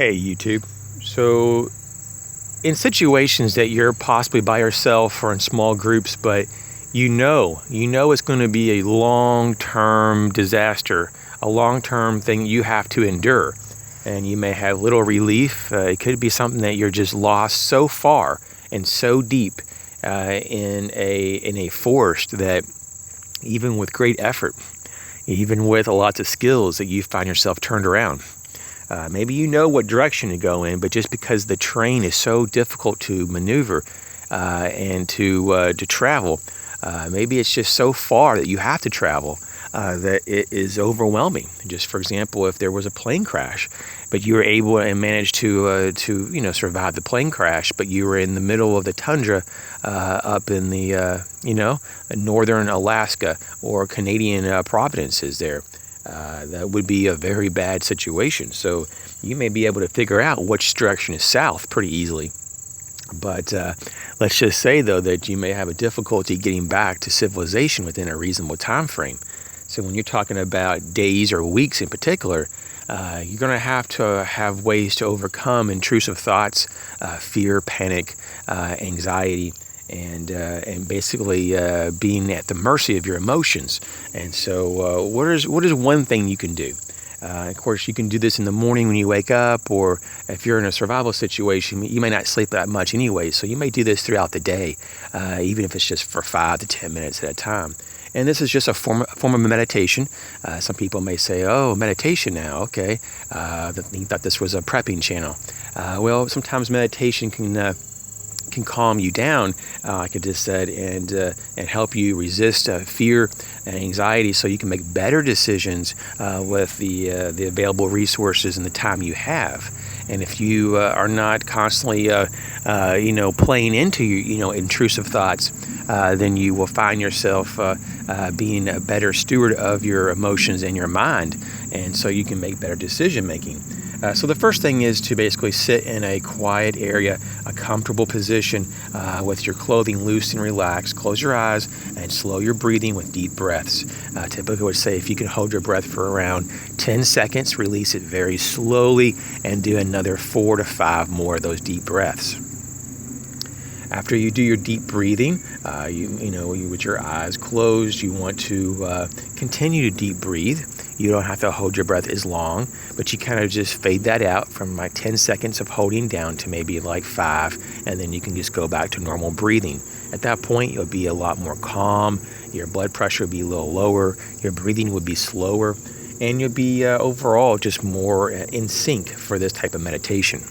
Hey, YouTube. So, in situations that you're possibly by yourself or in small groups, but you know it's going to be a long-term disaster, a long-term thing you have to endure, and you may have little relief. It could be something that you're just lost so far and so deep in a forest that even with great effort, even with lots of skills, that you find yourself turned around. Maybe you know what direction to go in, but just because the terrain is so difficult to maneuver and to travel, maybe it's just so far that you have to travel that it is overwhelming. Just for example, if there was a plane crash, but you were able and managed to survive the plane crash, but you were in the middle of the tundra up in the northern Alaska or Canadian Providences there. That would be a very bad situation. So you may be able to figure out which direction is south pretty easily. But let's just say, though, that you may have a difficulty getting back to civilization within a reasonable time frame. So when you're talking about days or weeks in particular, you're going to have ways to overcome intrusive thoughts, fear, panic, anxiety, and basically being at the mercy of your emotions. And so what is one thing you can do? Of course, you can do this in the morning when you wake up, or if you're in a survival situation, you may not sleep that much anyway, so you may do this throughout the day, even if it's just for 5 to 10 minutes at a time. And this is just a form of meditation. Some people may say, oh, meditation now, okay. You thought this was a prepping channel. Well, sometimes meditation can calm you down, like I just said, and help you resist fear and anxiety, so you can make better decisions with the available resources and the time you have. And if you are not constantly, playing into your, intrusive thoughts, then you will find yourself being a better steward of your emotions and your mind, and so you can make better decision making. So the first thing is to basically sit in a quiet area, a comfortable position with your clothing loose and relaxed. Close your eyes and slow your breathing with deep breaths. Typically I would say if you can hold your breath for around 10 seconds, release it very slowly and do another 4 to 5 more of those deep breaths. After you do your deep breathing, with your eyes closed, you want to continue to deep breathe. You don't have to hold your breath as long, but you kind of just fade that out from like 10 seconds of holding down to maybe like 5, and then you can just go back to normal breathing. At that point, you'll be a lot more calm, your blood pressure will be a little lower, your breathing would be slower, and you'll be overall just more in sync for this type of meditation.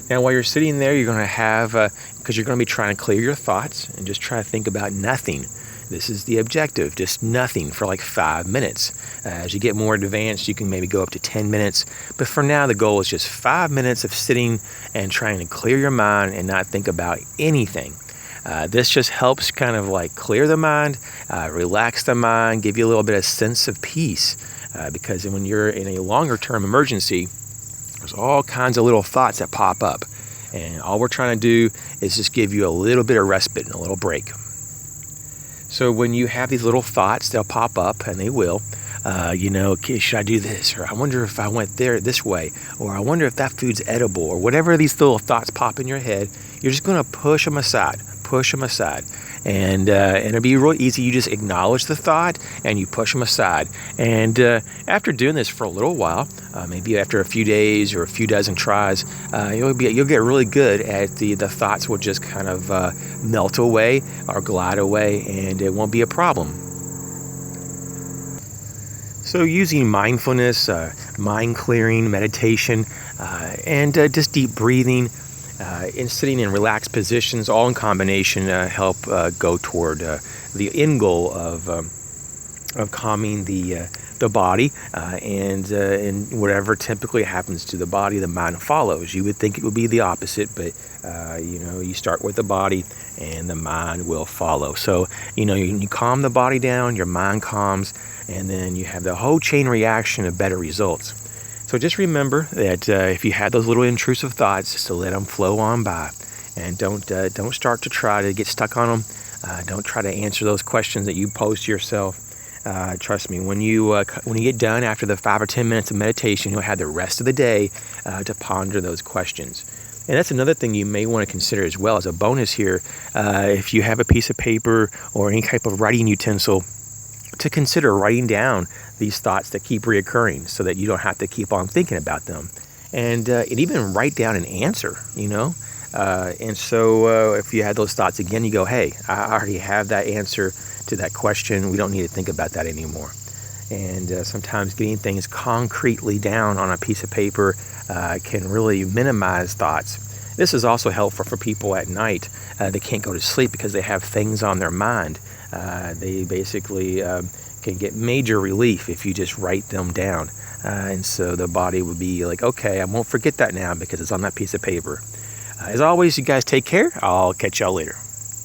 Now, while you're sitting there, you're going to have, because you're going to be trying to clear your thoughts and just try to think about nothing. This is the objective, just nothing for like 5 minutes. As you get more advanced, you can maybe go up to 10 minutes. But for now, the goal is just 5 minutes of sitting and trying to clear your mind and not think about anything. This just helps kind of like clear the mind, relax the mind, give you a little bit of sense of peace. Because when you're in a longer term emergency, there's all kinds of little thoughts that pop up. And all we're trying to do is just give you a little bit of respite and a little break. So when you have these little thoughts, they'll pop up, and they will. Should I do this? Or I wonder if I went there this way. Or I wonder if that food's edible. Or whatever these little thoughts pop in your head, you're just going to push them aside. And it'll be real easy. You just acknowledge the thought and you push them aside. And after doing this for a little while, maybe after a few days or a few dozen tries, you'll get really good at the thoughts will just kind of melt away or glide away, and it won't be a problem. So using mindfulness, mind clearing, meditation, and just deep breathing, in sitting in relaxed positions, all in combination, help go toward the end goal of calming the body, and whatever typically happens to the body, the mind follows. You would think it would be the opposite, but you start with the body, and the mind will follow. So you calm the body down, your mind calms, and then you have the whole chain reaction of better results. So just remember that if you have those little intrusive thoughts, just to let them flow on by, and don't start to try to get stuck on them. Don't try to answer those questions that you pose to yourself. Trust me, when you get done after the 5 or 10 minutes of meditation, you'll have the rest of the day to ponder those questions. And that's another thing you may want to consider as well as a bonus here. If you have a piece of paper or any type of writing utensil, to consider writing down these thoughts that keep reoccurring so that you don't have to keep on thinking about them. And even write down an answer, and so if you had those thoughts again, you go, hey, I already have that answer to that question. We don't need to think about that anymore. And sometimes getting things concretely down on a piece of paper can really minimize thoughts. This is also helpful for people at night. They can't go to sleep because they have things on their mind. They basically can get major relief if you just write them down. And so the body would be like, okay, I won't forget that now because it's on that piece of paper. As always, you guys take care. I'll catch y'all later.